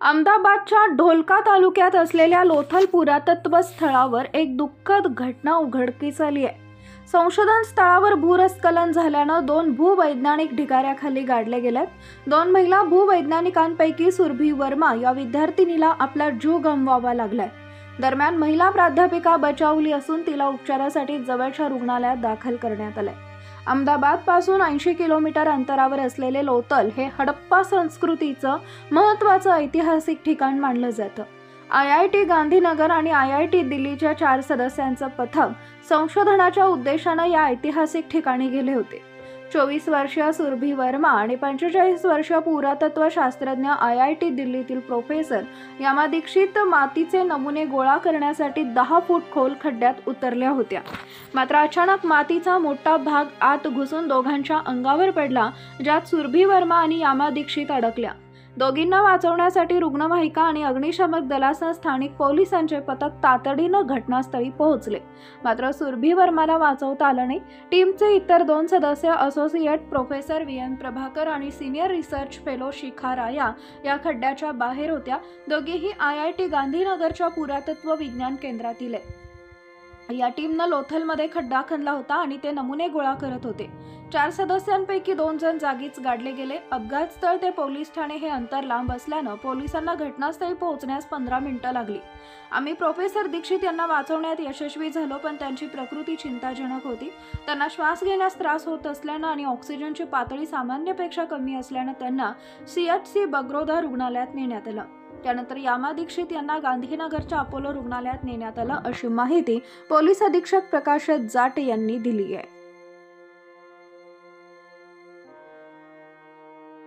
अहमदाबादच्या ढोलका तालुक्यात असलेल्या लोथल पुरातत्व स्थळावर एक दुःखद घटना उघडकीस आली आहे। संशोधन स्थळावर भूस्खलन झाल्यानं 2 भूवैज्ञानिक ढिगाऱ्याखाली गाडले गेलेत। 2 महिला भूवैज्ञानिकांपैकी सुरभी वर्मा या विद्यार्थिनीला आपला जीव गमवावा लागलाय। दरम्यान महिला प्राध्यापिका बचावली असून तिला उपचारासाठी जवळच्या रुग्णालयात दाखल करण्यात आले। अहमदाबाद पासून 80 किलोमीटर अंतरावर असलेले लोथल हे हडप्पा संस्कृतीचं महत्त्वाचं ऐतिहासिक ठिकाण मानलं जातं। IIT गांधीनगर आणि IIT दिल्लीच्या 4 सदस्यांचं पथक संशोधनाच्या उद्देशानं या ऐतिहासिक ठिकाणी गेले होते। 24 वर्षीय सुरभी वर्मा आणि 45 वर्षीय पुरातत्व शास्त्रज्ञ IIT दिल्लीतील प्रोफेसर यामा दीक्षित मातीचे नमुने गोळा करण्यासाठी 10 फूट खोल खड्ड्यात उतरल्या होत्या। मात्र अचानक मातीचा मोठा भाग आत घुसून दोघांच्या अंगावर पडला, ज्यात सुरभी वर्मा आणि यामा दीक्षित अडकल्या। दोघींना वाचवण्यासाठी रुग्णवाहिका आणि अग्निशमक दलासह स्थानिक पोलिसांचे पथक तातडीनं घटनास्थळी पोहोचले। मात्र सुरभी वर्माला वाचवता आलं नाही। टीमचे इतर 2 सदस्य असोसिएट प्रोफेसर VN प्रभाकर आणि सिनियर रिसर्च फेलो शिखा राया या खड्ड्याच्या बाहेर होत्या। दोघेही IIT गांधीनगरच्या पुरातत्व विज्ञान केंद्रातील आहेत। या टीमनं लोथलमध्ये खड्डा खणला होता आणि ते नमुने गोळा करत होते। 4 सदस्यांपैकी 2 जण जागीच गाडले गेले। अपघात स्थळ ते पोलीस ठाणे हे अंतर लांब असल्यानं पोलिसांना घटनास्थळी पोहोचण्यास 15 मिनिटं लागली। आम्ही प्रोफेसर दीक्षित यांना वाचवण्यात यशस्वी झालो, पण त्यांची प्रकृती चिंताजनक होती। त्यांना श्वास घेण्यास त्रास होत असल्यानं आणि ऑक्सिजनची पातळी सामान्यपेक्षा कमी असल्यानं त्यांना CHC बगरोदा रुग्णालयात नेण्यात आलं। त्यानंतर यामा दीक्षित यांना गांधीनगरच्या अपोलो रुग्णालयात नेण्यात आलं, अशी माहिती पोलीस अधीक्षक प्रकाश जाट यांनी दिली आहे।